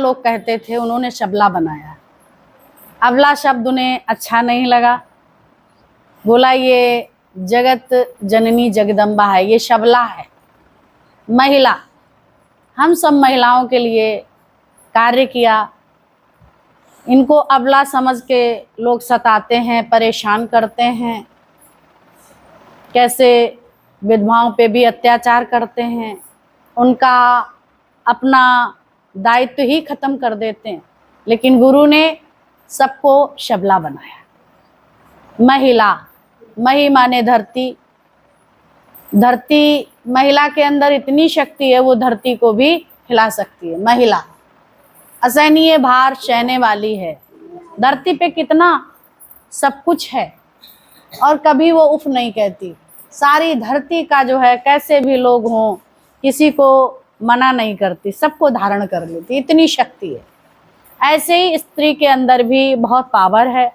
लोग कहते थे, उन्होंने शबला बनाया। अबला शब्द उन्हें अच्छा नहीं लगा, बोला ये जगत जननी जगदम्बा है, ये शबला है, महिला। हम सब महिलाओं के लिए कार्य किया। इनको अबला समझ के लोग सताते हैं, परेशान करते हैं, कैसे विधवाओं पे भी अत्याचार करते हैं, उनका अपना दायित्व ही खत्म कर देते हैं। लेकिन गुरु ने सबको शबला बनाया। महिला, मही माने धरती, धरती, महिला के अंदर इतनी शक्ति है, वो धरती को भी हिला सकती है। महिला असहनीय भार सहने वाली है। धरती पे कितना सब कुछ है और कभी वो उफ नहीं कहती। सारी धरती का जो है, कैसे भी लोग हों, किसी को मना नहीं करती, सबको धारण कर लेती, इतनी शक्ति है। ऐसे ही स्त्री के अंदर भी बहुत पावर है,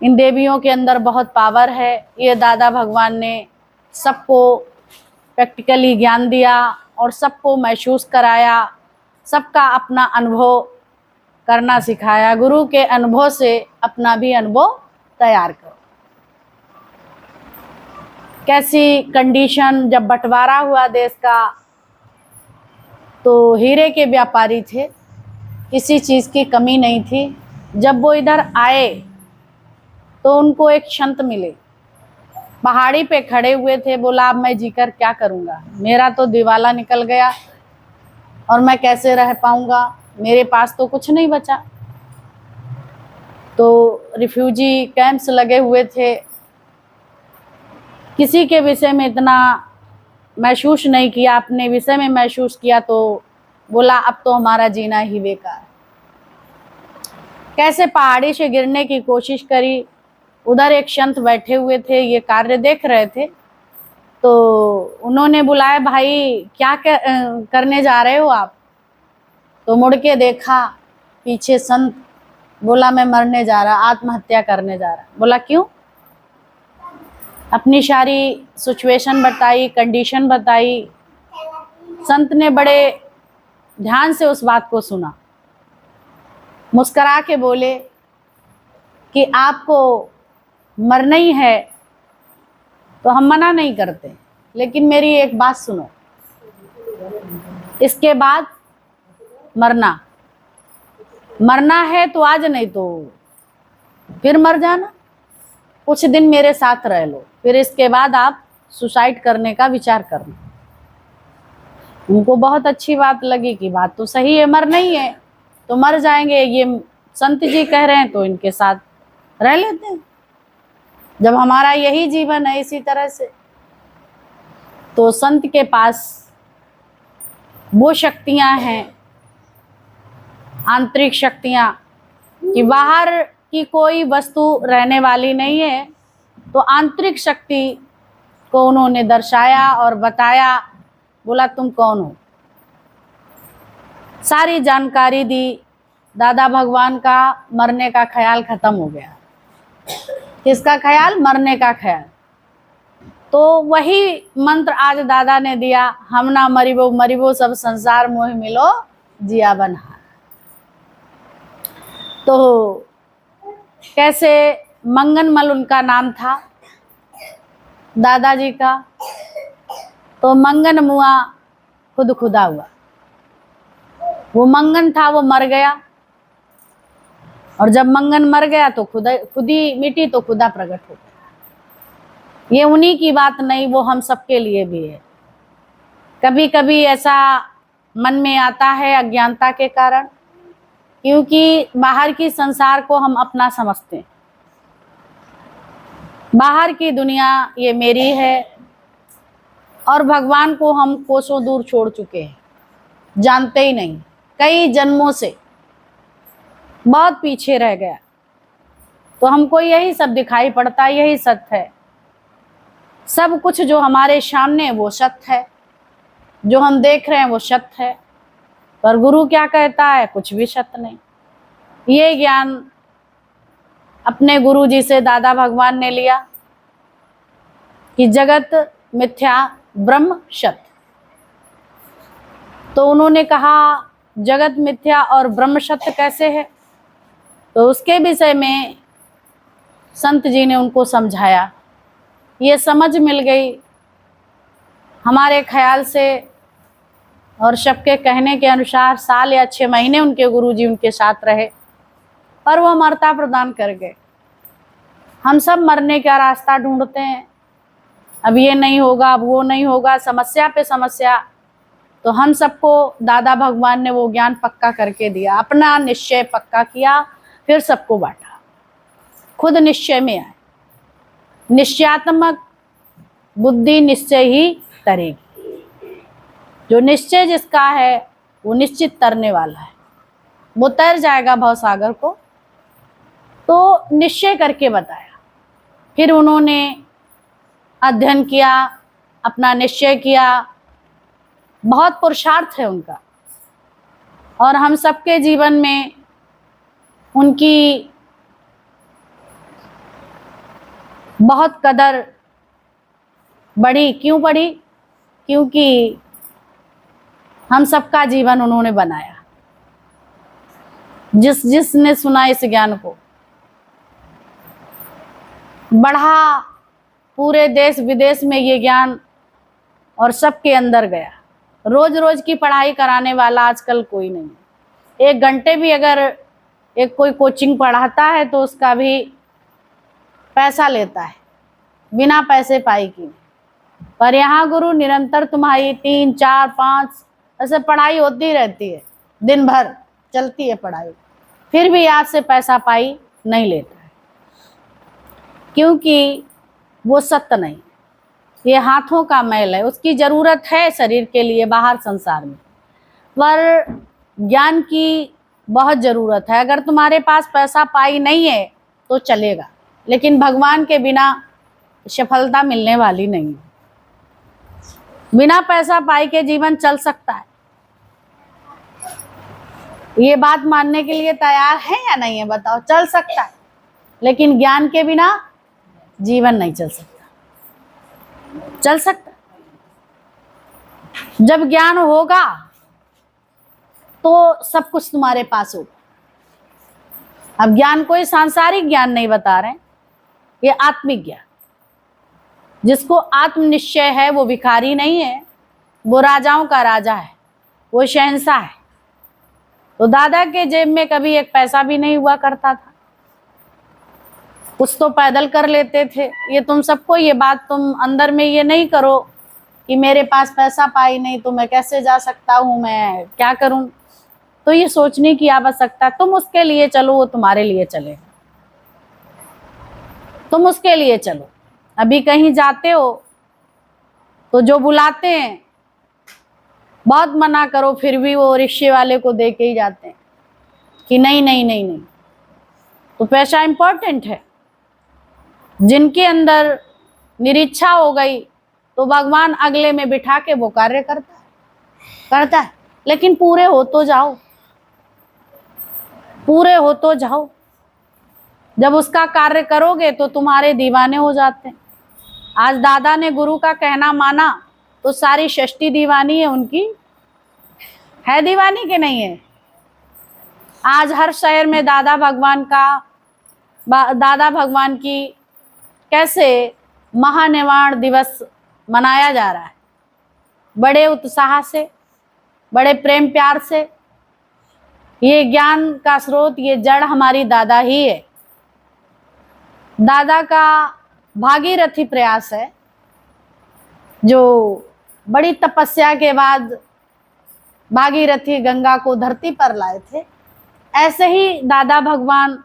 इन देवियों के अंदर बहुत पावर है। ये दादा भगवान ने सबको प्रैक्टिकली ज्ञान दिया और सबको महसूस कराया, सबका अपना अनुभव करना सिखाया। गुरु के अनुभव से अपना भी अनुभव तैयार करो। कैसी कंडीशन, जब बंटवारा हुआ देश का, तो हीरे के व्यापारी थे, किसी चीज़ की कमी नहीं थी। जब वो इधर आए तो उनको एक संत मिले, पहाड़ी पे खड़े हुए थे। बोला अब मैं जीकर क्या करूँगा, मेरा तो दिवाला निकल गया और मैं कैसे रह पाऊँगा, मेरे पास तो कुछ नहीं बचा। तो रिफ्यूजी कैंप्स लगे हुए थे, किसी के विषय में इतना महसूस नहीं किया, अपने विषय में महसूस किया। तो बोला अब तो हमारा जीना ही बेकार। कैसे पहाड़ी से गिरने की कोशिश करी। उधर एक संत बैठे हुए थे, ये कार्य देख रहे थे। तो उन्होंने बुलाया, भाई क्या करने जा रहे हो आप? तो मुड़ के देखा, पीछे संत। बोला मैं मरने जा रहा, आत्महत्या करने जा रहा। बोला क्यों? अपनी सारी सिचुएशन बताई, कंडीशन बताई। संत ने बड़े ध्यान से उस बात को सुना, मुस्करा के बोले कि आपको मरना ही है तो हम मना नहीं करते, लेकिन मेरी एक बात सुनो, इसके बाद मरना है तो आज, नहीं तो फिर मर जाना। कुछ दिन मेरे साथ रह लो, फिर इसके बाद आप सुसाइड करने का विचार करना। उनको बहुत अच्छी बात लगी कि बात तो सही है, मरना ही है तो मर जाएंगे, ये संत जी कह रहे हैं तो इनके साथ रह लेते हैं, जब हमारा यही जीवन है इसी तरह से। तो संत के पास वो शक्तियां हैं, आंतरिक शक्तियां, कि बाहर की कोई वस्तु रहने वाली नहीं है। तो आंतरिक शक्ति को उन्होंने दर्शाया और बताया। बोला तुम कौन हो, सारी जानकारी दी। दादा भगवान का मरने का ख्याल खत्म हो गया। किसका ख्याल? मरने का ख्याल। तो वही मंत्र आज दादा ने दिया, हम ना मरिबो मरिबो सब संसार मोह मिलो जिया बनहार। तो कैसे मंगनमल उनका नाम था दादाजी का। तो मंगन मुआ खुद खुदा हुआ। वो मंगन था, वो मर गया, और जब मंगन मर गया तो खुदी मिटी तो खुदा प्रकट हो गया। ये उन्हीं की बात नहीं, वो हम सबके लिए भी है। कभी कभी ऐसा मन में आता है अज्ञानता के कारण, क्योंकि बाहर की संसार को हम अपना समझते हैं। बाहर की दुनिया ये मेरी है, और भगवान को हम कोसों दूर छोड़ चुके हैं, जानते ही नहीं। कई जन्मों से बहुत पीछे रह गया। तो हमको यही सब दिखाई पड़ता है, यही सत्य है। सब कुछ जो हमारे सामने वो सत्य है, जो हम देख रहे हैं वो सत्य है। पर गुरु क्या कहता है? कुछ भी सत्य नहीं। ये ज्ञान अपने गुरु जी से दादा भगवान ने लिया कि जगत मिथ्या, ब्रह्म सत्य। तो उन्होंने कहा जगत मिथ्या और ब्रह्म सत्य कैसे है, तो उसके विषय में संत जी ने उनको समझाया। ये समझ मिल गई हमारे ख्याल से, और सबके कहने के अनुसार साल या 6 महीने उनके गुरुजी उनके साथ रहे, पर वो अमरता प्रदान कर गए। हम सब मरने का रास्ता ढूंढते हैं, अब ये नहीं होगा, अब वो नहीं होगा, समस्या पे समस्या। तो हम सबको दादा भगवान ने वो ज्ञान पक्का करके दिया, अपना निश्चय पक्का किया, फिर सबको बांटा, खुद निश्चय में आए। निश्चयात्मक बुद्धि निश्चय ही तरेगी। जो निश्चय जिसका है वो निश्चित तरने वाला है, वो तर जाएगा भवसागर को। तो निश्चय करके बताया। फिर उन्होंने अध्ययन किया, अपना निश्चय किया, बहुत पुरुषार्थ है उनका, और हम सबके जीवन में उनकी बहुत कदर बढ़ी। क्यों बढ़ी? क्योंकि हम सबका जीवन उन्होंने बनाया। जिसने सुना इस ज्ञान को, बढ़ा, पूरे देश विदेश में ये ज्ञान और सबके अंदर गया। रोज रोज की पढ़ाई कराने वाला आजकल कोई नहीं है। 1 घंटे भी अगर एक कोई कोचिंग पढ़ाता है तो उसका भी पैसा लेता है, बिना पैसे पाई की। पर यहाँ गुरु निरंतर तुम्हारी 3, 4, 5 ऐसे पढ़ाई होती रहती है, दिन भर चलती है पढ़ाई, फिर भी आपसे पैसा पाई नहीं लेता है, क्योंकि वो सत्य नहीं, ये हाथों का मैल है। उसकी जरूरत है शरीर के लिए बाहर संसार में, पर ज्ञान की बहुत जरूरत है। अगर तुम्हारे पास पैसा पाई नहीं है तो चलेगा, लेकिन भगवान के बिना सफलता मिलने वाली नहीं है। बिना पैसा पाई के जीवन चल सकता है, ये बात मानने के लिए तैयार है या नहीं है? बताओ। चल सकता है, लेकिन ज्ञान के बिना जीवन नहीं चल सकता। चल सकता, जब ज्ञान होगा तो सब कुछ तुम्हारे पास होगा। अब ज्ञान कोई सांसारिक ज्ञान नहीं बता रहे, ये आत्मिक ज्ञान। जिसको आत्मनिश्चय है वो भिखारी नहीं है, वो राजाओं का राजा है, वो शहंशाह है। तो दादा के जेब में कभी 1 पैसा भी नहीं हुआ करता था, कुछ तो पैदल कर लेते थे। ये तुम सबको ये बात तुम अंदर में ये नहीं करो कि मेरे पास पैसा पाई नहीं तो मैं कैसे जा सकता हूँ, मैं क्या करूं। तो ये सोचने की आवश्यकता, तुम उसके लिए चलो, वो तुम्हारे लिए चले। तुम उसके लिए चलो। अभी कहीं जाते हो तो जो बुलाते हैं बहुत मना करो, फिर भी वो रिक्शे वाले को दे के ही जाते हैं कि नहीं नहीं नहीं नहीं। तो पैसा इंपॉर्टेंट है। जिनके अंदर निरीक्षा हो गई तो भगवान अगले में बिठा के वो कार्य करता है। लेकिन पूरे हो तो जाओ, पूरे हो तो जाओ। जब उसका कार्य करोगे तो तुम्हारे दीवाने हो जाते हैं। आज दादा ने गुरु का कहना माना तो सारी षष्ठी दीवानी है उनकी, है दीवानी के नहीं है? आज हर शहर में दादा भगवान की कैसे महानिर्वाण दिवस मनाया जा रहा है, बड़े उत्साह से, बड़े प्रेम प्यार से। ये ज्ञान का स्रोत, ये जड़ हमारी दादा ही है। दादा का भागीरथी प्रयास है, जो बड़ी तपस्या के बाद भागीरथी गंगा को धरती पर लाए थे। ऐसे ही दादा भगवान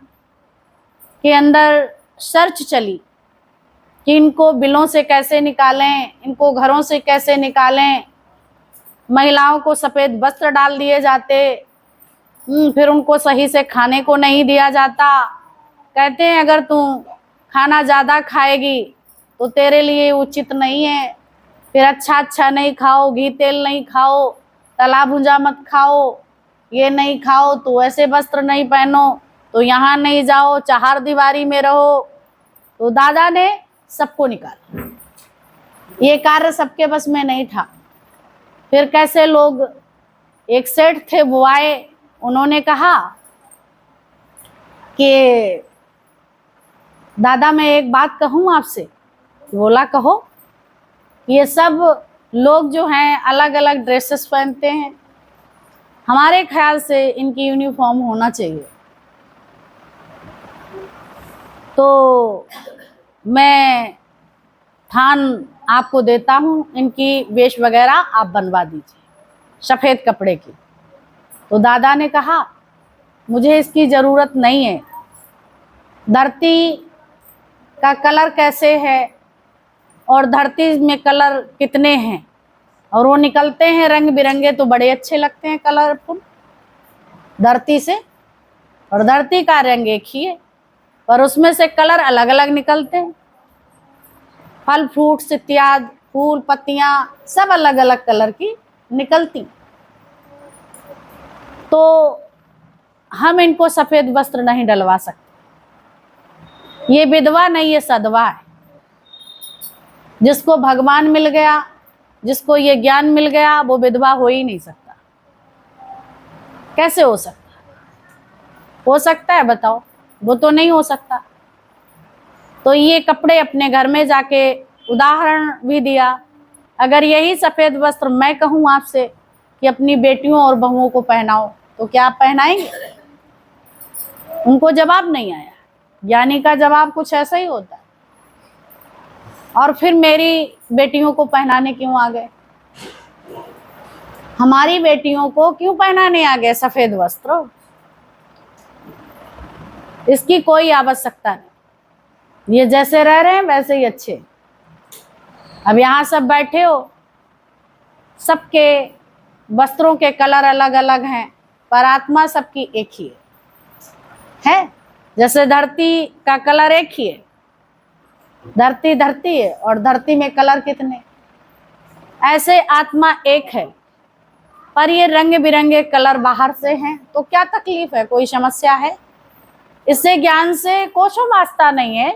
के अंदर सर्च चली कि इनको बिलों से कैसे निकालें, इनको घरों से कैसे निकालें। महिलाओं को सफ़ेद वस्त्र डाल दिए जाते, फिर उनको सही से खाने को नहीं दिया जाता। कहते हैं अगर तू खाना ज़्यादा खाएगी तो तेरे लिए उचित नहीं है, फिर अच्छा नहीं खाओ, घी तेल नहीं खाओ, तला भुंजा मत खाओ, ये नहीं खाओ, तो ऐसे वस्त्र नहीं पहनो, तो यहाँ नहीं जाओ, 4 दीवारी में रहो। तो दादा ने सबको निकाला। ये कार्य सबके बस में नहीं था। फिर कैसे लोग एक सेठ थे, वो आए, उन्होंने कहा कि दादा मैं एक बात कहूँ आपसे। बोला कहो। ये सब लोग जो हैं अलग अलग ड्रेसेस पहनते हैं, हमारे ख्याल से इनकी यूनिफॉर्म होना चाहिए। तो मैं थान आपको देता हूँ, इनकी वेश वगैरह आप बनवा दीजिए सफ़ेद कपड़े की। तो दादा ने कहा मुझे इसकी ज़रूरत नहीं है। धरती का कलर कैसे है और धरती में कलर कितने हैं, और वो निकलते हैं रंग बिरंगे, तो बड़े अच्छे लगते हैं कलरफुल धरती से। और धरती का रंग एक ही है, पर उसमें से कलर अलग अलग निकलते हैं। फल फ्रूट्स इत्यादि, फूल पत्तियां सब अलग अलग कलर की निकलती। तो हम इनको सफ़ेद वस्त्र नहीं डलवा सकते। ये विधवा नहीं, ये सधवा है। जिसको भगवान मिल गया, जिसको ये ज्ञान मिल गया, वो विधवा हो ही नहीं सकता। कैसे हो सकता? हो सकता है बताओ? वो तो नहीं हो सकता। तो ये कपड़े अपने घर में जाके उदाहरण भी दिया। अगर यही सफ़ेद वस्त्र मैं कहूँ आपसे कि अपनी बेटियों और बहुओं को पहनाओ, तो क्या आप पहनाएंगे? उनको जवाब नहीं आया। ज्ञानी का जवाब कुछ ऐसा ही होता है। और फिर मेरी बेटियों को पहनाने क्यों आ गए? हमारी बेटियों को क्यों पहनाने आ गए सफ़ेद वस्त्र? इसकी कोई आवश्यकता नहीं। ये जैसे रह रहे हैं वैसे ही अच्छे। अब यहाँ सब बैठे हो, सबके वस्त्रों के कलर अलग अलग हैं, पर आत्मा सबकी एक ही है। जैसे धरती का कलर एक ही है, धरती धरती है, और धरती में कलर कितने, ऐसे आत्मा एक है, पर ये रंग बिरंगे कलर बाहर से हैं। तो क्या तकलीफ है? कोई समस्या है? इससे ज्ञान से कुछ वास्ता नहीं है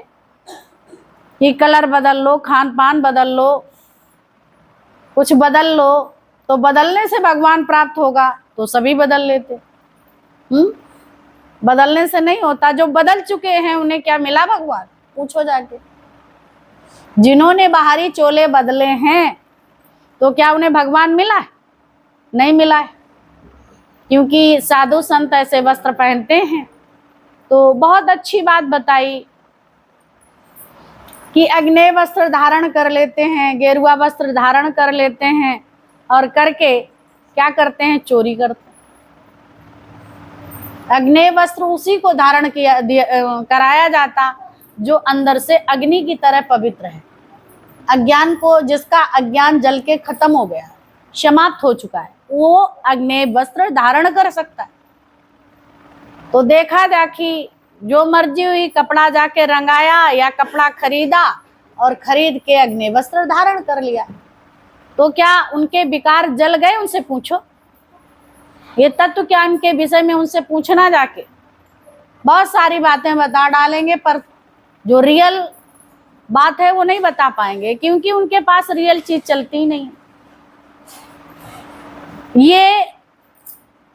कि कलर बदल लो, खान पान बदल लो, कुछ बदल लो, तो बदलने से भगवान प्राप्त होगा, तो सभी बदल लेते। बदलने से नहीं होता। जो बदल चुके हैं उन्हें क्या मिला भगवान? पूछो जाके। जिन्होंने बाहरी चोले बदले हैं, तो क्या उन्हें भगवान मिला है? नहीं मिला है, क्योंकि साधु संत ऐसे वस्त्र पहनते हैं। तो बहुत अच्छी बात बताई कि अग्नेय वस्त्र धारण कर लेते हैं, गेरुआ वस्त्र धारण कर लेते हैं, और करके क्या करते हैं? चोरी करते हैं। अग्नेय वस्त्र उसी को धारण कराया जाता जो अंदर से अग्नि की तरह पवित्र है। अज्ञान को, जिसका अज्ञान जल के खत्म हो गया, समाप्त हो चुका है, वो अग्नेय वस्त्र धारण कर सकता है। तो देखा जाकि जो मर्जी हुई, कपड़ा जाके रंगाया या कपड़ा खरीदा और खरीद के अग्नि वस्त्र धारण कर लिया, तो क्या उनके विकार जल गए? उनसे पूछो। ये तत्व ज्ञान के विषय में उनसे पूछना जाके। बहुत सारी बातें बता डालेंगे, पर जो रियल बात है वो नहीं बता पाएंगे, क्योंकि उनके पास रियल चीज चलती ही नहीं। ये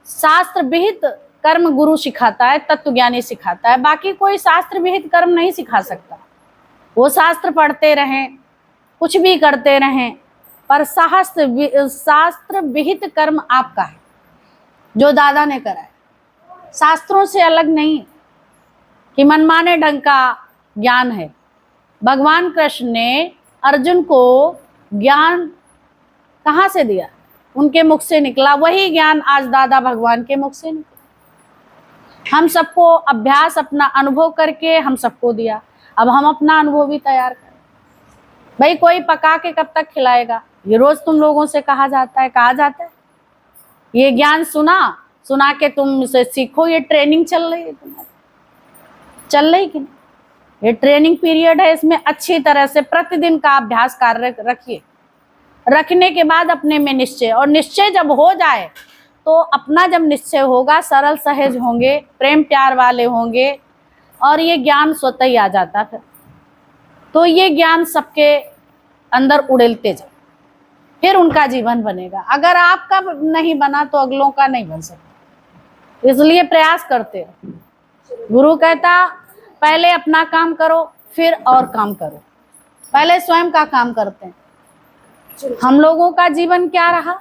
शास्त्र विहित कर्म गुरु सिखाता है, तत्वज्ञानी सिखाता है। बाकी कोई शास्त्र विहित कर्म नहीं सिखा सकता। वो शास्त्र पढ़ते रहें, कुछ भी करते रहें, पर शास्त्र विहित कर्म आपका है, जो दादा ने करा है। शास्त्रों से अलग नहीं कि मनमाने ढंग का ज्ञान है। भगवान कृष्ण ने अर्जुन को ज्ञान कहाँ से दिया? उनके मुख से निकला। वही ज्ञान आज दादा भगवान के मुख से निकला। हम सबको अभ्यास, अपना अनुभव करके हम सबको दिया। अब हम अपना अनुभव भी तैयार करें। भाई कोई पका के कब तक खिलाएगा? ये रोज तुम लोगों से कहा जाता है। ये ज्ञान सुना के तुम इसे सीखो। ये ट्रेनिंग चल रही है तुम्हारी, चल रही कि नहीं? ये ट्रेनिंग पीरियड है। इसमें अच्छी तरह से प्रतिदिन का अभ्यास कार्य रखिए। रखने के बाद अपने में निश्चय, और निश्चय जब हो जाए तो अपना जब निश्चय होगा, सरल सहज होंगे, प्रेम प्यार वाले होंगे, और ये ज्ञान स्वतः ही आ जाता फिर। तो ये ज्ञान सबके अंदर उड़ेलते जाए। फिर उनका जीवन बनेगा। अगर आपका नहीं बना तो अगलों का नहीं बन सकता। इसलिए प्रयास करते रहो। गुरु कहता पहले अपना काम करो फिर और काम करो। पहले स्वयं का काम करते हैं। हम लोगों का जीवन क्या रहा,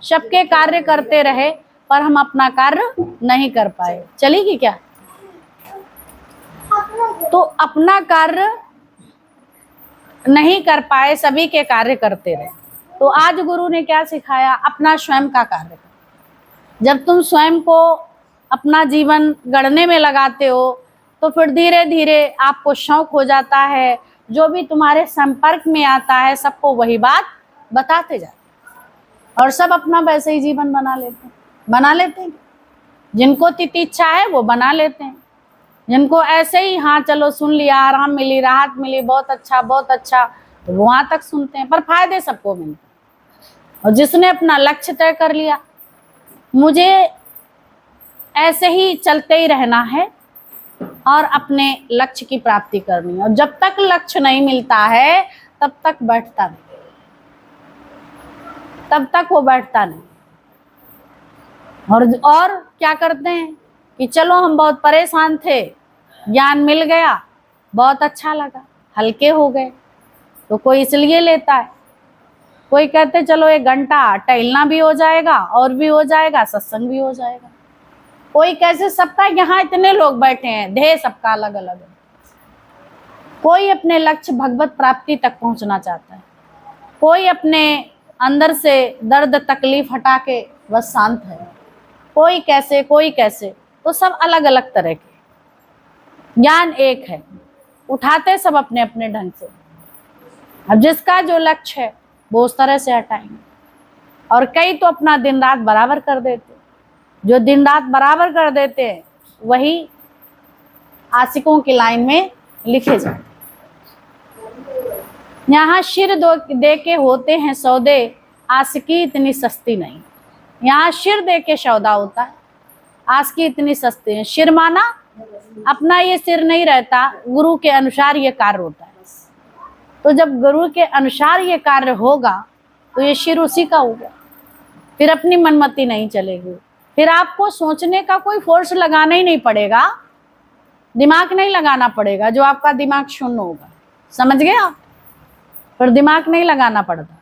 सबके कार्य करते रहे पर हम अपना कार्य नहीं कर पाए। चलेगी क्या? तो अपना कार्य नहीं कर पाए, सभी के कार्य करते रहे। तो आज गुरु ने क्या सिखाया? अपना स्वयं का कार्य करो। जब तुम स्वयं को अपना जीवन गढ़ने में लगाते हो तो फिर धीरे धीरे आपको शौक हो जाता है, जो भी तुम्हारे संपर्क में आता है सबको वही बात बताते जाते और सब अपना वैसे ही जीवन बना लेते हैं। जिनको तितिच्छा है वो बना लेते हैं, जिनको ऐसे ही हाँ चलो सुन लिया, आराम मिली, राहत मिली, बहुत अच्छा, तो वो वहां तक सुनते हैं, पर फायदे सबको मिलते हैं। और जिसने अपना लक्ष्य तय कर लिया, मुझे ऐसे ही चलते ही रहना है और अपने लक्ष्य की प्राप्ति करनी है, और जब तक लक्ष्य नहीं मिलता है तब तक बैठता नहीं, तब तक वो बैठता नहीं। और क्या करते हैं कि चलो हम बहुत परेशान थे, ज्ञान मिल गया, बहुत अच्छा लगा, हल्के हो गए। तो कोई इसलिए लेता है, कोई कहते चलो 1 घंटा टहलना भी हो जाएगा और भी हो जाएगा, सत्संग भी हो जाएगा। कोई कैसे, सबका यहाँ इतने लोग बैठे हैं, ध्येय सबका अलग अलग है। कोई अपने लक्ष्य भगवत प्राप्ति तक पहुंचना चाहता है, कोई अपने अंदर से दर्द तकलीफ हटा के बस शांत है, कोई कैसे, तो सब अलग अलग तरह के। ज्ञान एक है, उठाते सब अपने अपने ढंग से। अब जिसका जो लक्ष्य है वो उस तरह से हटाएंगे। और कई तो अपना दिन रात बराबर कर देते, जो दिन रात बराबर कर देते हैं वही आशिकों की लाइन में लिखे जाते। यहाँ शिर दे के होते हैं सौदे, आशिकी इतनी सस्ती नहीं। यहाँ शिर दे के सौदा होता है, आशिकी इतनी सस्ती है। शिर माना अपना ये सिर नहीं रहता, गुरु के अनुसार ये कार्य होता है। तो जब गुरु के अनुसार ये कार्य होगा तो ये शिर उसी का होगा, फिर अपनी मनमति नहीं चलेगी। फिर आपको सोचने का कोई फोर्स लगाना ही नहीं पड़ेगा, दिमाग नहीं लगाना पड़ेगा, जो आपका दिमाग शून्य होगा। समझ गया? फिर दिमाग नहीं लगाना पड़ता,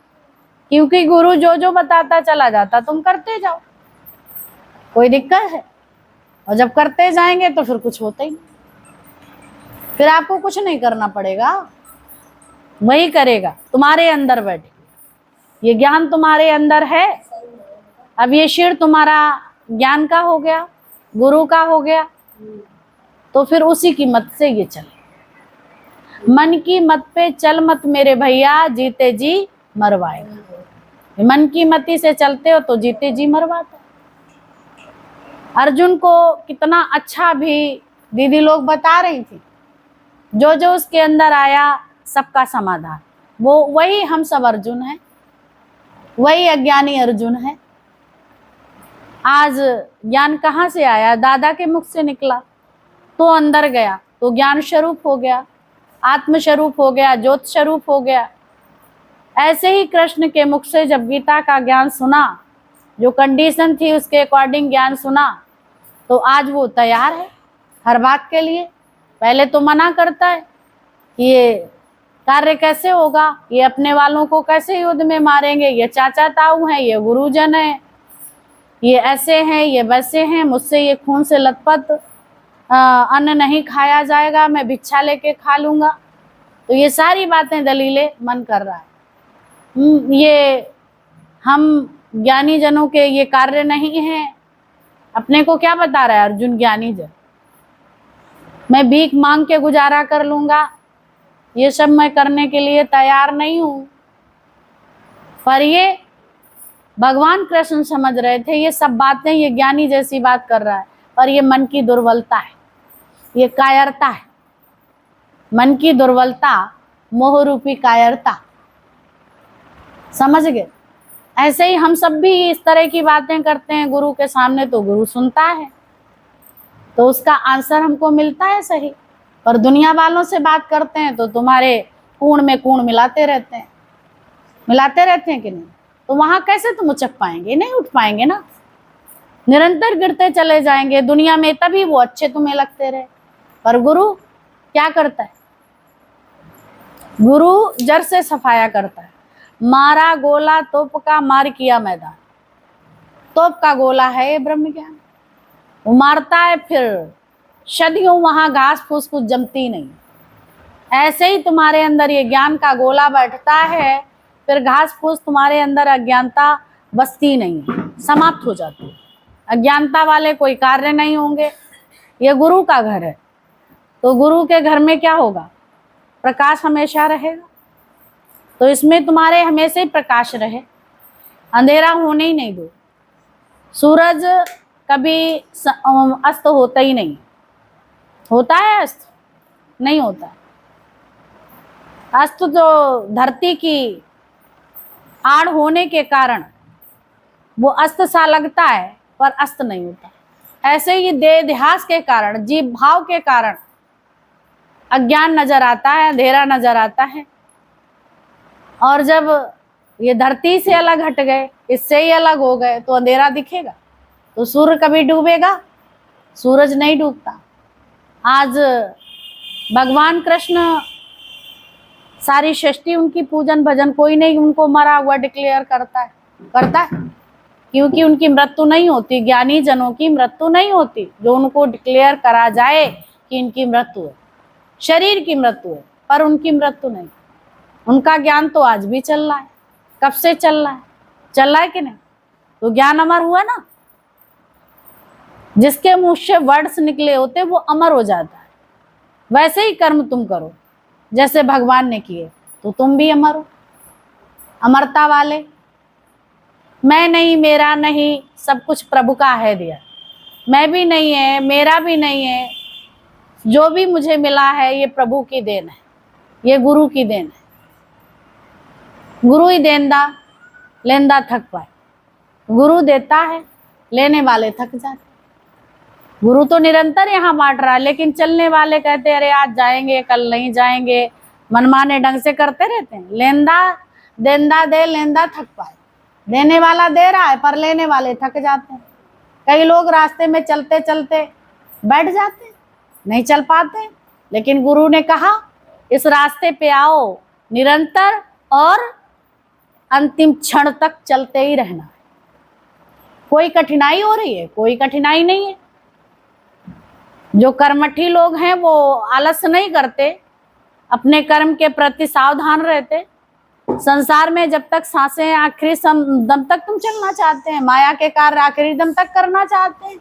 क्योंकि गुरु जो जो बताता चला जाता, तुम करते जाओ, कोई दिक्कत है? और जब करते जाएंगे तो फिर कुछ होता ही नहीं, फिर आपको कुछ नहीं करना पड़ेगा, वही करेगा तुम्हारे अंदर बैठे। ये ज्ञान तुम्हारे अंदर है। अब ये शिर तुम्हारा ज्ञान का हो गया, गुरु का हो गया, तो फिर उसी की मत से ये चले। मन की मत पे चल मत मेरे भैया, जीते जी मरवाएगा। मन की मति से चलते हो तो जीते जी मरवाते। अर्जुन को कितना अच्छा भी दीदी लोग बता रही थी, जो जो उसके अंदर आया सबका समाधान। वो वही हम सब अर्जुन हैं, वही अज्ञानी अर्जुन है। आज ज्ञान कहाँ से आया? दादा के मुख से निकला तो अंदर गया तो ज्ञान स्वरूप हो गया, आत्म स्वरूप हो गया, ज्योत स्वरूप हो गया। ऐसे ही कृष्ण के मुख से जब गीता का ज्ञान सुना, जो कंडीशन थी उसके अकॉर्डिंग ज्ञान सुना, तो आज वो तैयार है हर बात के लिए। पहले तो मना करता है कि ये कार्य कैसे होगा, ये अपने वालों को कैसे युद्ध में मारेंगे, ये चाचा ताऊ हैं, ये गुरुजन है, ये ऐसे हैं, ये वैसे हैं, मुझसे ये खून से लथपथ अन्न नहीं खाया जाएगा, मैं भिक्षा लेके खा लूंगा। तो ये सारी बातें दलीलें मन कर रहा है। ये हम ज्ञानी जनों के ये कार्य नहीं है। अपने को क्या बता रहा है अर्जुन ज्ञानी जन? मैं भीख मांग के गुजारा कर लूंगा, ये सब मैं करने के लिए तैयार नहीं हूं। पर ये भगवान कृष्ण समझ रहे थे, ये सब बातें ये ज्ञानी जैसी बात कर रहा है, पर ये मन की दुर्बलता है, ये कायरता है। मन की दुर्बलता, मोह रूपी कायरता। समझ गए? ऐसे ही हम सब भी इस तरह की बातें करते हैं गुरु के सामने, तो गुरु सुनता है, तो उसका आंसर हमको मिलता है सही। पर दुनिया वालों से बात करते हैं तो तुम्हारे कूण में कूण मिलाते रहते हैं कि नहीं? तो वहां कैसे तुम उचक पाएंगे? नहीं उठ पाएंगे ना, निरंतर गिरते चले जाएंगे। दुनिया में तभी वो अच्छे तुम्हें लगते रहे। पर गुरु क्या करता है? गुरु जड़ से सफाया करता है। मारा गोला तोप का, मार किया मैदान। तोप का गोला है ये ब्रह्म ज्ञान, वो मारता है, फिर सदियों वहां घास फूस कुछ जमती नहीं। ऐसे ही तुम्हारे अंदर ये ज्ञान का गोला बैठता है, फिर घास फूस तुम्हारे अंदर अज्ञानता बसती नहीं है, समाप्त हो जाती है। अज्ञानता वाले कोई कार्य नहीं होंगे। ये गुरु का घर है, तो गुरु के घर में क्या होगा? प्रकाश हमेशा रहेगा। तो इसमें तुम्हारे हमेशा ही प्रकाश रहे, अंधेरा होने ही नहीं दो। सूरज कभी अस्त होता ही नहीं। होता है अस्त? नहीं होता। अस्त तो धरती की आड़ होने के कारण वो अस्त सा लगता है, पर अस्त नहीं होता। ऐसे ही देहास के कारण, जीव भाव के कारण अज्ञान नजर आता है, अंधेरा नजर आता है। और जब ये धरती से अलग हट गए, इससे ही अलग हो गए, तो अंधेरा दिखेगा। तो सूर्य कभी डूबेगा? सूरज नहीं डूबता। आज भगवान कृष्ण सारी सृष्टि उनकी पूजन भजन, कोई नहीं उनको मरा हुआ डिक्लेयर करता है, क्योंकि उनकी मृत्यु नहीं होती। ज्ञानी जनों की मृत्यु नहीं होती, जो उनको डिक्लेयर करा जाए कि इनकी मृत्यु है, शरीर की मृत्यु है, पर उनकी मृत्यु नहीं। उनका ज्ञान तो आज भी चल रहा है। कब से चल रहा है? चल रहा है कि नहीं? तो ज्ञान अमर हुआ ना। जिसके मुंह से वर्ड्स निकले होते वो अमर हो जाता है। वैसे ही कर्म तुम करो जैसे भगवान ने किए, तो तुम भी अमर हो। अमरता वाले, मैं नहीं, मेरा नहीं, सब कुछ प्रभु का है दिया। मैं भी नहीं है, मेरा भी नहीं है, जो भी मुझे मिला है ये प्रभु की देन है, ये गुरु की देन है। गुरु ही देनदा, लेनदा थक पाए। गुरु देता है, लेने वाले थक जाते। गुरु तो निरंतर यहाँ बांट रहा है, लेकिन चलने वाले कहते अरे आज जाएंगे, कल नहीं जाएंगे, मनमाने ढंग से करते रहते हैं। लेनदा देनदा दे, लेनदा थक पाए। देने वाला दे रहा है, पर लेने वाले थक जाते हैं। कई लोग रास्ते में चलते चलते बैठ जाते, नहीं चल पाते। लेकिन गुरु ने कहा इस रास्ते पे आओ, निरंतर और अंतिम क्षण तक चलते ही रहना है। कोई कठिनाई हो रही है? कोई कठिनाई नहीं है। जो कर्मठी लोग हैं वो आलस नहीं करते, अपने कर्म के प्रति सावधान रहते। संसार में जब तक सांसें, आखिरी दम तक तुम चलना चाहते हैं। माया के कार्य आखिरी दम तक करना चाहते हैं,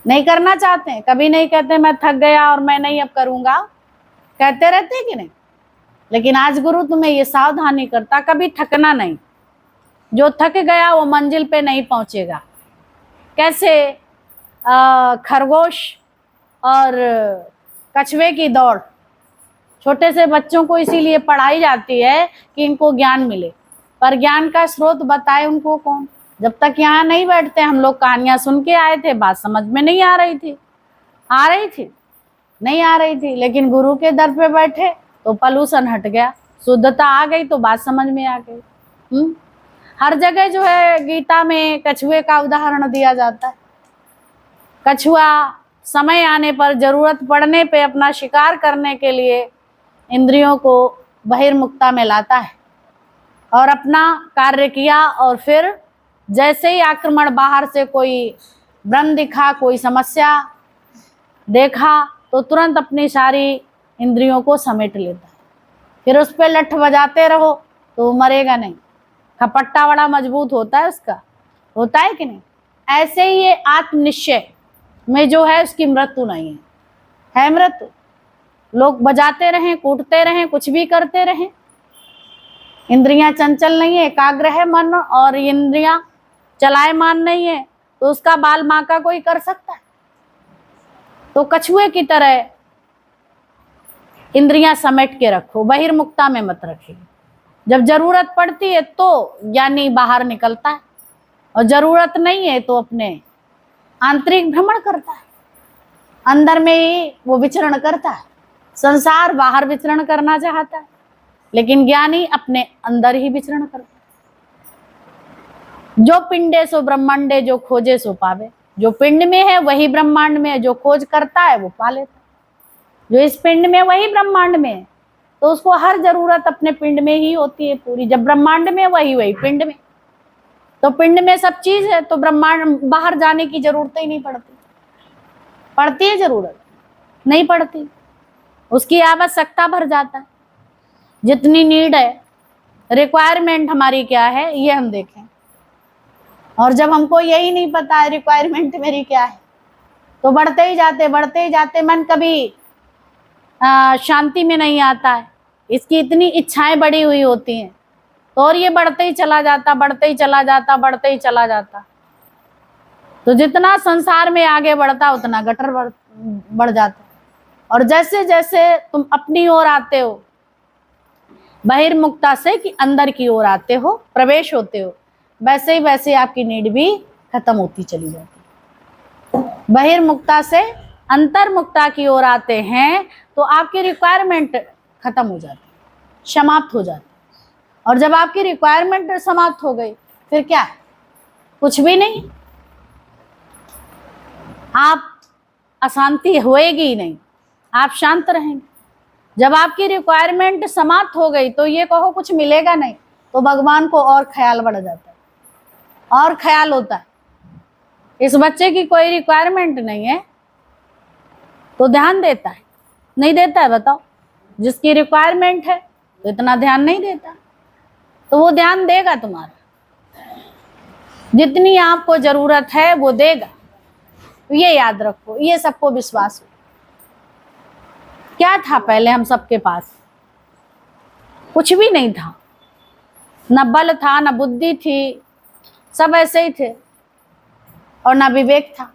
नहीं करना चाहते हैं। कभी नहीं कहते मैं थक गया और मैं नहीं अब करूंगा, कहते रहते हैं कि नहीं? लेकिन आज गुरु तुम्हें ये सावधानी करता, कभी थकना नहीं। जो थक गया वो मंजिल पे नहीं पहुंचेगा। कैसे खरगोश और कछुए की दौड़, छोटे से बच्चों को इसीलिए पढ़ाई जाती है कि इनको ज्ञान मिले, पर ज्ञान का स्रोत बताए उनको कौन? जब तक यहाँ नहीं बैठते, हम लोग कहानियां सुन के आए थे, बात समझ में नहीं आ रही थी, नहीं आ रही थी। लेकिन गुरु के दर पे बैठे तो पॉल्यूशन हट गया, शुद्धता आ गई, तो बात समझ में आ गई। हर जगह जो है गीता में कछुए का उदाहरण दिया जाता है। कछुआ समय आने पर, जरूरत पड़ने पे अपना शिकार करने के लिए इंद्रियों को बहिर्मुखता में लाता है और अपना कार्य किया, और फिर जैसे ही आक्रमण बाहर से कोई भ्रम दिखा, कोई समस्या देखा, तो तुरंत अपनी सारी इंद्रियों को समेट लेता है। फिर उस पर लठ बजाते रहो तो मरेगा नहीं। खपट्टा बड़ा मजबूत होता है उसका, होता है कि नहीं? ऐसे ही ये आत्मनिश्चय में जो है उसकी मृत्यु नहीं है मृत्यु। लोग बजाते रहें, कूटते रहें, कुछ भी करते रहें, इंद्रियां चंचल नहीं है, एकाग्र है मन, और इंद्रियां चलायमान नहीं है, तो उसका बाल बांका कोई कर सकता है? तो कछुए की तरह इंद्रियां समेट के रखो, बहिर्मुखता में मत रखिए। जब जरूरत पड़ती है तो ज्ञानी बाहर निकलता है, और जरूरत नहीं है तो अपने आंतरिक भ्रमण करता है, अंदर में ही वो विचरण करता है। संसार बाहर विचरण करना चाहता है, लेकिन ज्ञानी अपने अंदर ही विचरण करता है। जो पिंडे सो ब्रह्मांडे, जो खोजे सो पावे। जो पिंड में है वही ब्रह्मांड में है, जो खोज करता है वो पा लेता है। जो इस पिंड में वही ब्रह्मांड में है, तो उसको हर जरूरत अपने पिंड में ही होती है पूरी। जब ब्रह्मांड में वही वही पिंड में, तो पिंड में सब चीज है, तो ब्रह्मांड बाहर जाने की जरूरत ही नहीं पड़ती। पड़ती है जरूरत? नहीं पड़ती। उसकी आवश्यकता भर जाता है। जितनी नीड है, रिक्वायरमेंट हमारी क्या है, ये हम देखें। और जब हमको यही नहीं पता है रिक्वायरमेंट मेरी क्या है, तो बढ़ते ही जाते मन कभी शांति में नहीं आता है। इसकी इतनी इच्छाएं बढ़ी हुई होती हैं, तो और ये बढ़ते ही चला जाता, बढ़ते ही चला जाता, बढ़ते ही चला जाता। तो जितना संसार में आगे बढ़ता उतना गटर बढ़ जाता। और जैसे जैसे तुम अपनी ओर आते हो, बहिर्मुखता से कि अंदर की ओर आते हो, प्रवेश होते हो, वैसे ही वैसे आपकी नीड भी खत्म होती चली जाती। बहिर्मुखता से अंतर्मुखता की ओर आते हैं तो आपकी रिक्वायरमेंट खत्म हो जाती, समाप्त हो जाती। और जब आपकी रिक्वायरमेंट समाप्त हो गई, फिर क्या? कुछ भी नहीं। आप अशांति होएगी ही नहीं, आप शांत रहेंगे। जब आपकी रिक्वायरमेंट समाप्त हो गई तो ये कहो कुछ मिलेगा नहीं, तो भगवान को और ख्याल बढ़ जाता है, और ख्याल होता है। इस बच्चे की कोई रिक्वायरमेंट नहीं है तो ध्यान देता है? नहीं देता है? बताओ। जिसकी रिक्वायरमेंट है तो इतना ध्यान नहीं देता, तो वो ध्यान देगा तुम्हारा। जितनी आपको जरूरत है वो देगा, तो ये याद रखो, ये सबको विश्वास हो। क्या था पहले हम सबके पास? कुछ भी नहीं था। न बल था, न बुद्धि थी, सब ऐसे ही थे, और न विवेक था।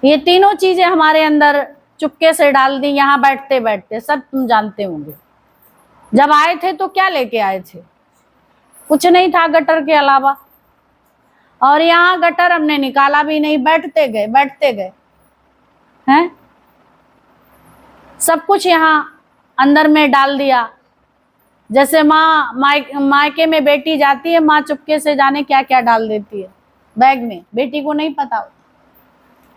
ये तीनों चीजें हमारे अंदर चुपके से डाल दी यहाँ बैठते बैठते। सब तुम जानते होंगे, जब आए थे तो क्या लेके आए थे? कुछ नहीं था गटर के अलावा। और यहाँ गटर हमने निकाला भी नहीं, बैठते गए हैं। सब कुछ यहाँ अंदर में डाल दिया। जैसे माँ मायके में बेटी जाती है, माँ चुपके से जाने क्या क्या डाल देती है बैग में, बेटी को नहीं पता होता।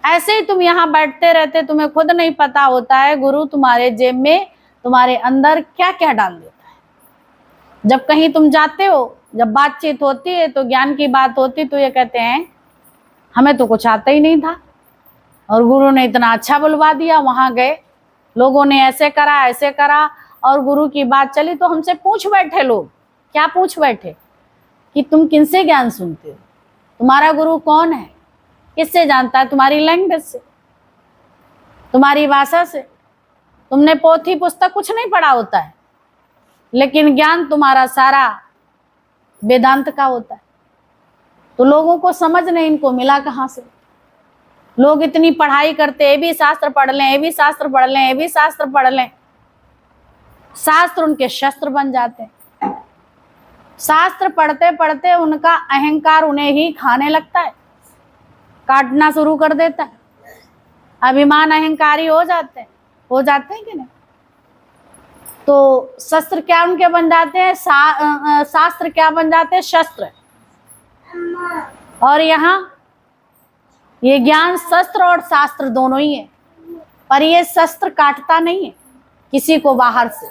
ऐसे ही तुम यहाँ बैठते रहते, तुम्हें खुद नहीं पता होता है गुरु तुम्हारे जेब में, तुम्हारे अंदर क्या क्या डाल देता है। जब कहीं तुम जाते हो, जब बातचीत होती है, तो ज्ञान की बात होती, तो ये कहते हैं हमें तो कुछ आता ही नहीं था, और गुरु ने इतना अच्छा बुलवा दिया। वहां गए, लोगों ने ऐसे करा, और गुरु की बात चली तो हमसे पूछ बैठे लोग। क्या पूछ बैठे? कि तुम किनसे ज्ञान सुनते हो, तुम्हारा गुरु कौन है, किससे जानता है? तुम्हारी लैंग्वेज से, तुम्हारी भाषा से। तुमने पोथी पुस्तक कुछ नहीं पढ़ा होता है, लेकिन ज्ञान तुम्हारा सारा वेदांत का होता है। तो लोगों को समझ नहीं, इनको मिला कहाँ से? लोग इतनी पढ़ाई करते, ये भी शास्त्र पढ़ लें, ये भी शास्त्र पढ़ लें, ये भी शास्त्र पढ़ लें, शास्त्र उनके शस्त्र बन जाते हैं। शास्त्र पढ़ते पढ़ते उनका अहंकार उन्हें ही खाने लगता है, काटना शुरू कर देता है। अभिमान अहंकारी हो जाते हैं कि नहीं? तो शस्त्र क्या उनके बन जाते हैं? शास्त्र क्या बन जाते हैं? शस्त्र। और यहाँ ये ज्ञान शस्त्र और शास्त्र दोनों ही है, पर ये शस्त्र काटता नहीं है किसी को, बाहर से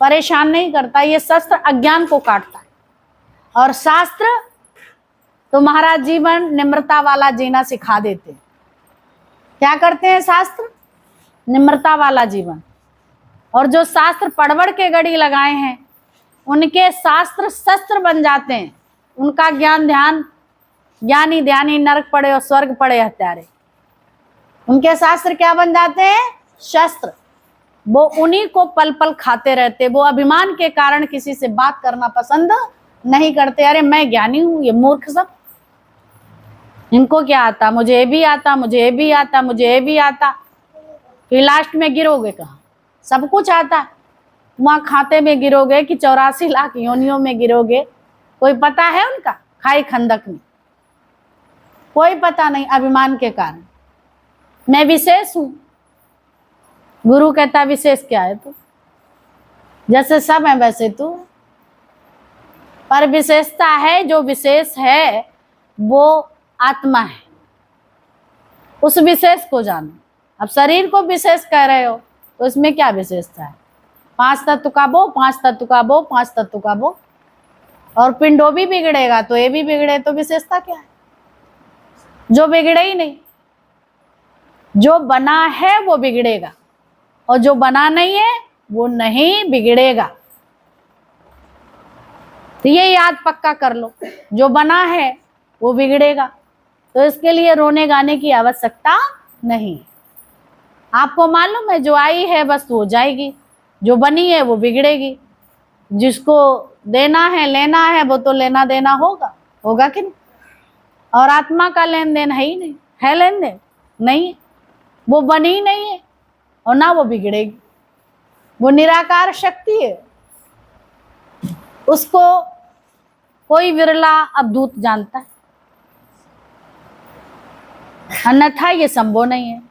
परेशान नहीं करता। ये शस्त्र अज्ञान को काटता है, और शास्त्र तुम्हारा जीवन निम्रता वाला जीना सिखा देते हैं। क्या करते हैं शास्त्र? निम्रता वाला जीवन। और जो शास्त्र पड़बड़ के गड़ी लगाए हैं, उनके शास्त्र शस्त्र बन जाते हैं। उनका ज्ञान ध्यान, ज्ञानी ध्यानी नरक पड़े और स्वर्ग पड़े हत्यारे। उनके शास्त्र क्या बन जाते हैं? शस्त्र। वो उन्हीं को पल पल खाते रहते। वो अभिमान के कारण किसी से बात करना पसंद नहीं करते। अरे मैं ज्ञानी हूं, ये मूर्ख सब, इनको क्या आता, मुझे ये भी आता, मुझे ये भी आता, मुझे ये भी आता। फिर लास्ट में गिरोगे कहाँ? सब कुछ आता है, वहां खाते में गिरोगे कि 84 लाख योनियों में गिरोगे? कोई पता है उनका? खाई खंदक में कोई पता नहीं, अभिमान के कारण। मैं विशेष हूं। गुरु कहता विशेष क्या है तू? जैसे सब है वैसे तू। पर विशेषता है, जो विशेष है वो आत्मा है, उस विशेष को जानो। अब शरीर को विशेष कह रहे हो तो इसमें क्या विशेषता है? 5 तत्व का वो, 5 तत्व का वो, 5 तत्व का वो, और पिंडो भी बिगड़ेगा तो ये भी बिगड़े, तो विशेषता क्या है? जो बिगड़े ही नहीं। जो बना है वो बिगड़ेगा और जो बना नहीं है वो नहीं बिगड़ेगा। तो ये याद पक्का कर लो, जो बना है वो बिगड़ेगा, तो इसके लिए रोने गाने की आवश्यकता नहीं। आपको मालूम है जो आई है बस वो जाएगी, जो बनी है वो बिगड़ेगी। जिसको देना है लेना है वो तो लेना देना होगा, होगा कि नहीं? और आत्मा का लेन देन है ही नहीं, है लेन देन नहीं है, वो बनी ही नहीं है और ना वो बिगड़ेगी। वो निराकार शक्ति है, उसको कोई विरला अवधूत जानता है, अन्यथा ये संभव नहीं है।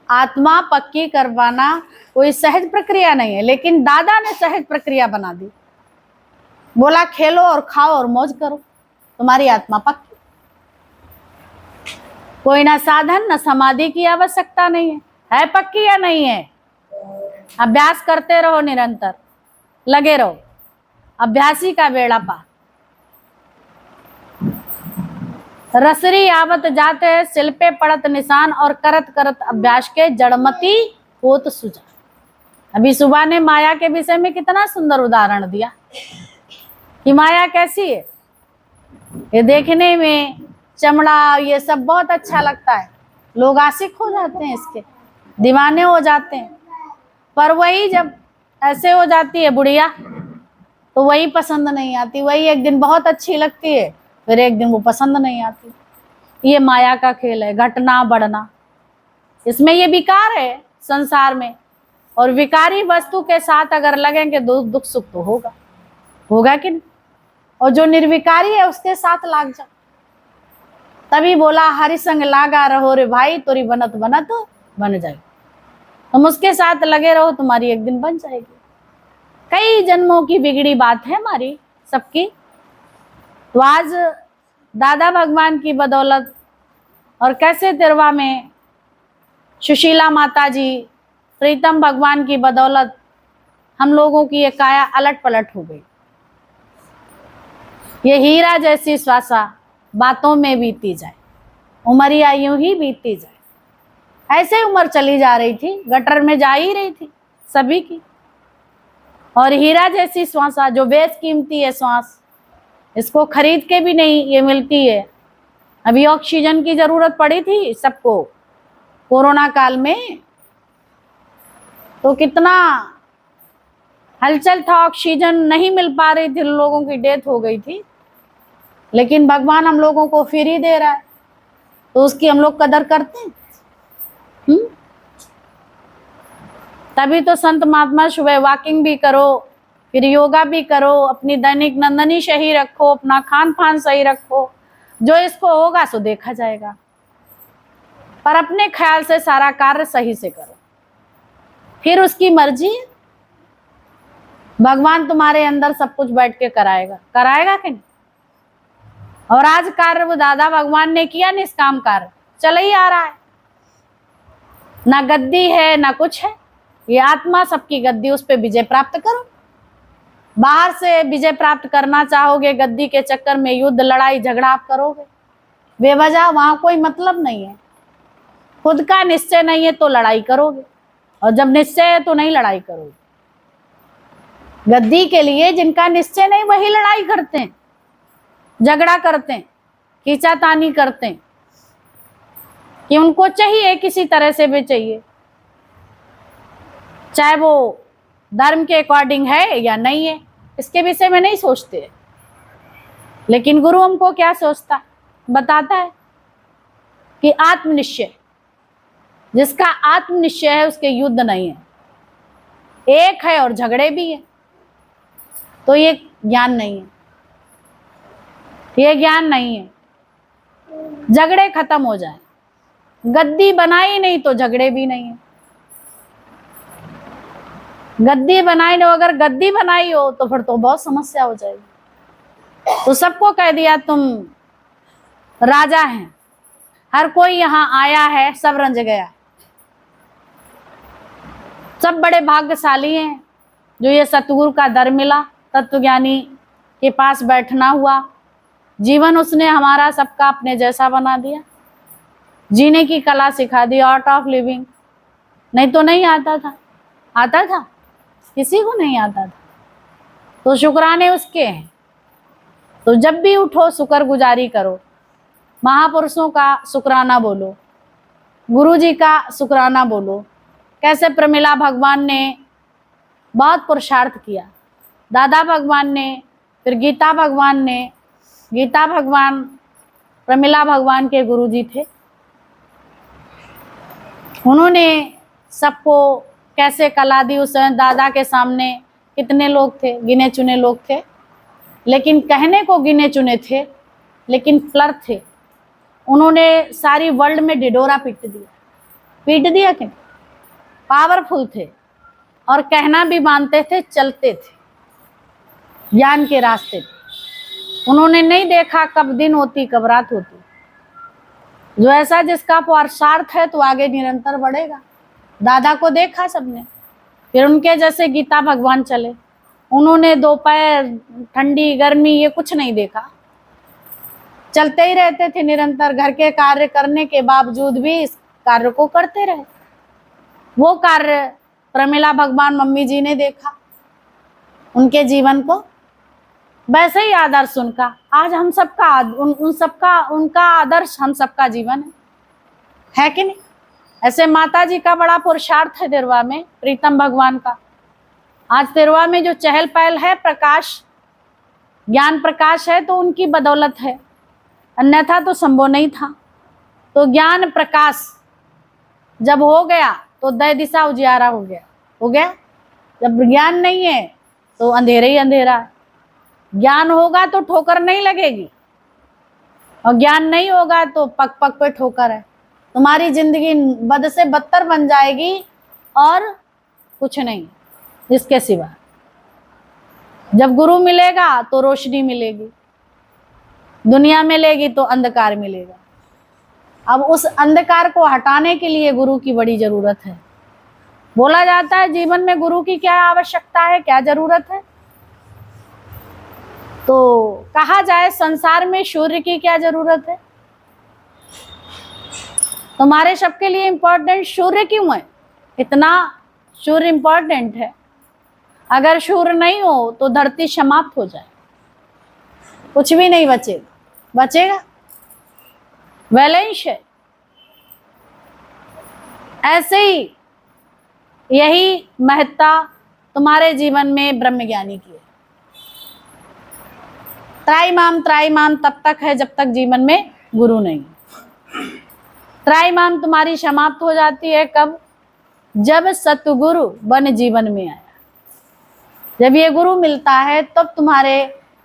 आत्मा पक्की करवाना कोई सहज प्रक्रिया नहीं है, लेकिन दादा ने सहज प्रक्रिया बना दी। बोला खेलो और खाओ और मौज करो, तुम्हारी आत्मा पक्की। कोई ना साधन ना समाधि की आवश्यकता नहीं है पक्की या नहीं है? अभ्यास करते रहो, निरंतर लगे रहो, अभ्यासी का बेड़ा पार। रसरी आवत जाते शिल्पे पड़त निशान, और करत करत अभ्यास के जड़मती होत सुजा। अभी सुबह ने माया के विषय में कितना सुंदर उदाहरण दिया कि माया कैसी है। ये देखने में चमड़ा ये सब बहुत अच्छा लगता है, लोग आशिक हो जाते हैं, इसके दीवाने हो जाते हैं, पर वही जब ऐसे हो जाती है बुढ़िया तो वही पसंद नहीं आती। वही एक दिन बहुत अच्छी लगती है, फिर एक दिन वो पसंद नहीं आती। ये माया का खेल है, घटना बढ़ना, इसमें ये विकार है संसार में। और विकारी वस्तु के साथ अगर लगेंगे दुख सुख तो होगा, होगा कि नहीं? और जो निर्विकारी है उसके साथ लाग जाओ। तभी बोला हरि संग लागा रहो रे भाई, तोरी बनत बनत बन जाए। तुम उसके साथ लगे रहो, तुम्हारी एक दिन बन जाएगी। कई जन्मों की बिगड़ी बात है हमारी सबकी, तो आज दादा भगवान की बदौलत और कैसे तिरवा में सुशीला माता जी, प्रीतम भगवान की बदौलत हम लोगों की ये काया अलट पलट हो गई। ये हीरा जैसी श्वासा बातों में बीती जाए, उमरिया यूं ही बीतती जाए। ऐसे उम्र चली जा रही थी, गटर में जा ही रही थी सभी की। और हीरा जैसी श्वासा जो बेस कीमती है श्वास, इसको खरीद के भी नहीं ये मिलती है। अभी ऑक्सीजन की जरूरत पड़ी थी सबको कोरोना काल में, तो कितना हलचल था, ऑक्सीजन नहीं मिल पा रही थी, लोगों की डेथ हो गई थी। लेकिन भगवान हम लोगों को फ्री दे रहा है तो उसकी हम लोग कदर करते हैं। तभी तो संत महात्मा सुबह वॉकिंग भी करो, फिर योगा भी करो, अपनी दैनिक नंदनी सही रखो, अपना खान पान सही रखो। जो इसको होगा सो देखा जाएगा, पर अपने ख्याल से सारा कार्य सही से करो, फिर उसकी मर्जी। भगवान तुम्हारे अंदर सब कुछ बैठ के कराएगा, कराएगा कि नहीं? और आज कार्य वो दादा भगवान ने किया, निष्काम कार्य चल ही आ रहा है। ना गद्दी है ना कुछ है, ये आत्मा सबकी गद्दी, उस पर विजय प्राप्त करो। बाहर से विजय प्राप्त करना चाहोगे, गद्दी के चक्कर में युद्ध लड़ाई झगड़ा आप करोगे बेवजह, वहां कोई मतलब नहीं है। खुद का निश्चय नहीं है तो लड़ाई करोगे, और जब निश्चय है तो नहीं लड़ाई करोगे। गद्दी के लिए जिनका निश्चय नहीं वही लड़ाई करते हैं, झगड़ा करते हैं, खींचातानी करते हैं कि उनको चाहिए, किसी तरह से भी चाहिए, चाहे वो धर्म के अकॉर्डिंग है या नहीं है, इसके विषय में नहीं सोचते। लेकिन गुरु हमको क्या सोचता बताता है कि आत्मनिश्चय, जिसका आत्मनिश्चय है उसके युद्ध नहीं है, एक है और झगड़े भी है। तो ये ज्ञान नहीं है, ये ज्ञान नहीं है। झगड़े खत्म हो जाए, गद्दी बनाई नहीं तो झगड़े भी नहीं है। गद्दी बनाई नहीं, अगर गद्दी बनाई हो तो फिर तो बहुत समस्या हो जाएगी। तो सबको कह दिया तुम राजा हैं, हर कोई यहाँ आया है, सब रंज गया। सब बड़े भाग्यशाली हैं जो ये सतगुरु का दर मिला, तत्वज्ञानी के पास बैठना हुआ। जीवन उसने हमारा सबका अपने जैसा बना दिया, जीने की कला सिखा दी, आर्ट ऑफ लिविंग। नहीं तो नहीं आता था, आता था? किसी को नहीं आता था। तो शुक्राने उसके हैं। तो जब भी उठो शुक्रगुजारी करो, महापुरुषों का शुक्राना बोलो, गुरु जी का शुक्राना बोलो। कैसे प्रमिला भगवान ने बहुत पुरुषार्थ किया, दादा भगवान ने, फिर गीता भगवान ने। गीता भगवान प्रमिला भगवान के गुरु जी थे। उन्होंने सबको कैसे कला दी। उस दादा के सामने कितने लोग थे, गिने चुने लोग थे, लेकिन कहने को गिने चुने थे, लेकिन फ्लर थे। उन्होंने सारी वर्ल्ड में डिडोरा पीट दिया कि पावरफुल थे और कहना भी मानते थे, चलते थे ज्ञान के रास्ते पे। उन्होंने नहीं देखा कब दिन होती कब रात होती। जो ऐसा जिसका पुरुषार्थ है तो आगे निरंतर बढ़ेगा। दादा को देखा सबने, फिर उनके जैसे गीता भगवान चले। उन्होंने दोपहर, ठंडी, गर्मी ये कुछ नहीं देखा, चलते ही रहते थे निरंतर। घर के कार्य करने के बावजूद भी इस कार्य को करते रहे। वो कार्य प्रमिला भगवान मम्मी जी ने देखा, उनके जीवन को। वैसे ही आदर्श उनका आज हम सबका, उन सबका, उनका आदर्श हम सबका जीवन है कि नहीं? ऐसे माता जी का बड़ा पुरुषार्थ है तिरवा में, प्रीतम भगवान का। आज तिरवा में जो चहल पहल है, प्रकाश, ज्ञान प्रकाश है, तो उनकी बदौलत है, अन्यथा तो संभव नहीं था। तो ज्ञान प्रकाश जब हो गया तो दय दिशा उजियारा हो गया। जब ज्ञान नहीं है तो अंधेरा ही अंधेरा है। ज्ञान होगा तो ठोकर नहीं लगेगी, और ज्ञान नहीं होगा तो पग पग पे ठोकर है। तुम्हारी जिंदगी बद से बदतर बन जाएगी और कुछ नहीं इसके सिवा। जब गुरु मिलेगा तो रोशनी मिलेगी, दुनिया मिलेगी तो अंधकार मिलेगा। अब उस अंधकार को हटाने के लिए गुरु की बड़ी जरूरत है। बोला जाता है जीवन में गुरु की क्या आवश्यकता है, क्या जरूरत है? तो कहा जाए संसार में सूर्य की क्या जरूरत है? तुम्हारे सबके लिए इंपॉर्टेंट सूर्य क्यों है? इतना सूर्य इंपॉर्टेंट है। अगर सूर्य नहीं हो तो धरती समाप्त हो जाए, कुछ भी नहीं बचेगा। बैलेंस है। ऐसे ही यही महत्ता तुम्हारे जीवन में ब्रह्म ज्ञानी की है। त्राईमाम तब तक है जब तक जीवन में गुरु नहीं। त्राईमाम तुम्हारी समाप्त हो जाती है कब? जब सतगुरु बन जीवन में आया। जब ये गुरु मिलता है तब तुम्हारे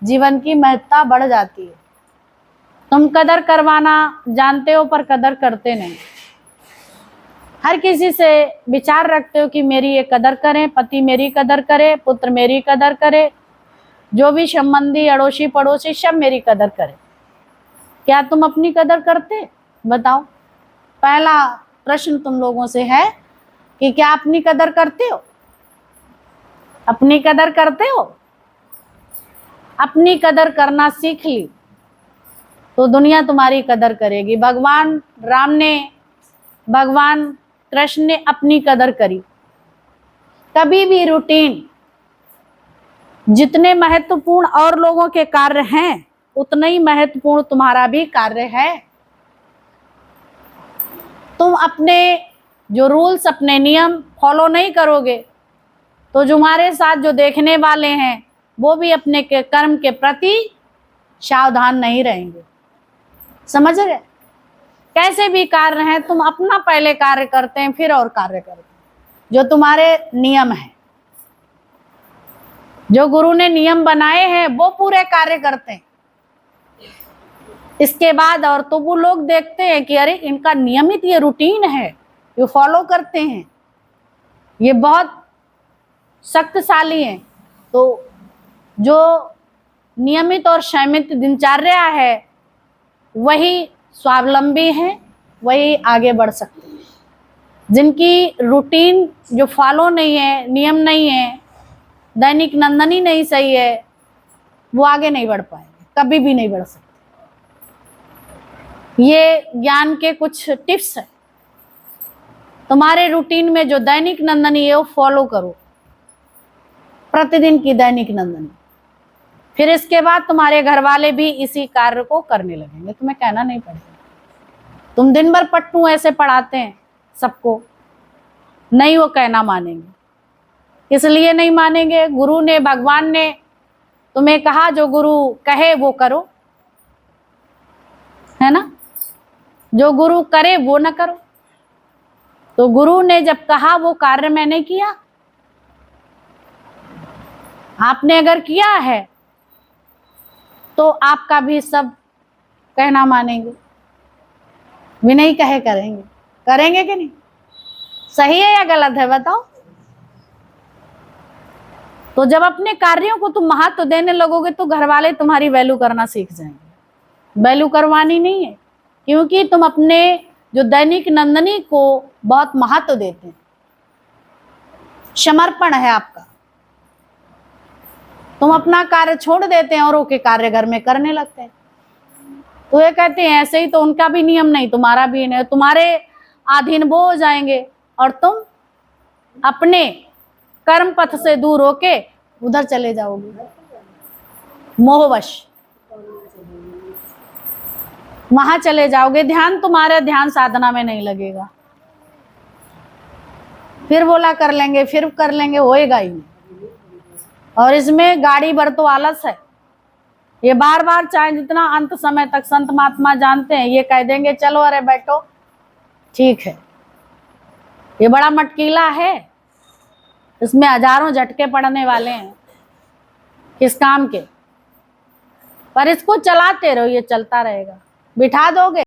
जीवन की महत्ता बढ़ जाती है। तुम कदर करवाना जानते हो पर कदर करते नहीं। हर किसी से विचार रखते हो कि मेरी ये कदर करें, पति मेरी कदर करे, पुत्र मेरी कदर करे, जो भी संबंधी, अड़ोसी पड़ोसी सब मेरी कदर करे। क्या तुम अपनी कदर करते? बताओ। पहला प्रश्न तुम लोगों से है कि क्या अपनी कदर करते हो? अपनी कदर करते हो? अपनी कदर करना सीख ली तो दुनिया तुम्हारी कदर करेगी। भगवान राम ने, भगवान कृष्ण ने अपनी कदर करी। कभी भी रूटीन, जितने महत्वपूर्ण और लोगों के कार्य हैं उतने ही महत्वपूर्ण तुम्हारा भी कार्य है। तुम अपने जो रूल्स, अपने नियम फॉलो नहीं करोगे तो तुम्हारे साथ जो देखने वाले हैं वो भी अपने के कर्म के प्रति सावधान नहीं रहेंगे। समझ रहे? कैसे भी कार्य हैं, तुम अपना पहले कार्य करते हैं, फिर और कार्य करते हैं। जो तुम्हारे नियम हैं, जो गुरु ने नियम बनाए हैं वो पूरे कार्य करते हैं। इसके बाद और तो वो लोग देखते हैं कि अरे इनका नियमित ये रूटीन है, ये फॉलो करते हैं, ये बहुत शक्तिशाली हैं। तो जो नियमित और संयमित दिनचर्या है वही स्वावलंबी हैं, वही आगे बढ़ सकते हैं। जिनकी रूटीन जो फॉलो नहीं है, नियम नहीं है, दैनिक नंदनी नहीं सही है, वो आगे नहीं बढ़ पाएंगे, कभी भी नहीं बढ़ सकते। ये ज्ञान के कुछ टिप्स हैं। तुम्हारे रूटीन में जो दैनिक नंदनी है वो फॉलो करो, प्रतिदिन की दैनिक नंदनी। फिर इसके बाद तुम्हारे घर वाले भी इसी कार्य को करने लगेंगे, तुम्हें कहना नहीं पड़ेगा। तुम दिन भर पट्टू ऐसे पढ़ाते हैं सबको, नहीं वो कहना मानेंगे। इसलिए नहीं मानेंगे, गुरु ने, भगवान ने तुम्हें कहा जो गुरु कहे वो करो, है ना। जो गुरु करे वो ना करो। तो गुरु ने जब कहा वो कार्य मैंने किया, आपने अगर किया है तो आपका भी सब कहना मानेंगे, विनय कहे करेंगे। करेंगे कि नहीं? सही है या गलत है बताओ। तो जब अपने कार्यों को तुम महत्व देने लगोगे तो घर वाले तुम्हारी वैल्यू करना सीख जाएंगे। वैल्यू करवानी नहीं है, क्योंकि तुम अपने जो दैनिक नंदनी को बहुत महत्व देते हैं, समर्पण है आपका। तुम अपना कार्य छोड़ देते हैं और ओके कार्य घर में करने लगते हैं। तो ये कहते हैं ऐसे ही तो उनका भी नियम नहीं, तुम्हारा भी नहीं, तुम्हारे अधीन वो हो जाएंगे और तुम अपने कर्म पथ से दूर होके उधर चले जाओगे मोहवश, वहां चले जाओगे। ध्यान तुम्हारे ध्यान साधना में नहीं लगेगा। फिर बोला कर लेंगे, फिर कर लेंगे, होएगा ही नहीं। और इसमें गाड़ी भर तो आलस है। ये बार बार चाहे जितना अंत समय तक संत महात्मा जानते हैं, ये कह देंगे चलो अरे बैठो ठीक है। ये बड़ा मटकीला है, इसमें हजारों झटके पड़ने वाले हैं किस काम के। पर इसको चलाते रहो, ये चलता रहेगा। बिठा दोगे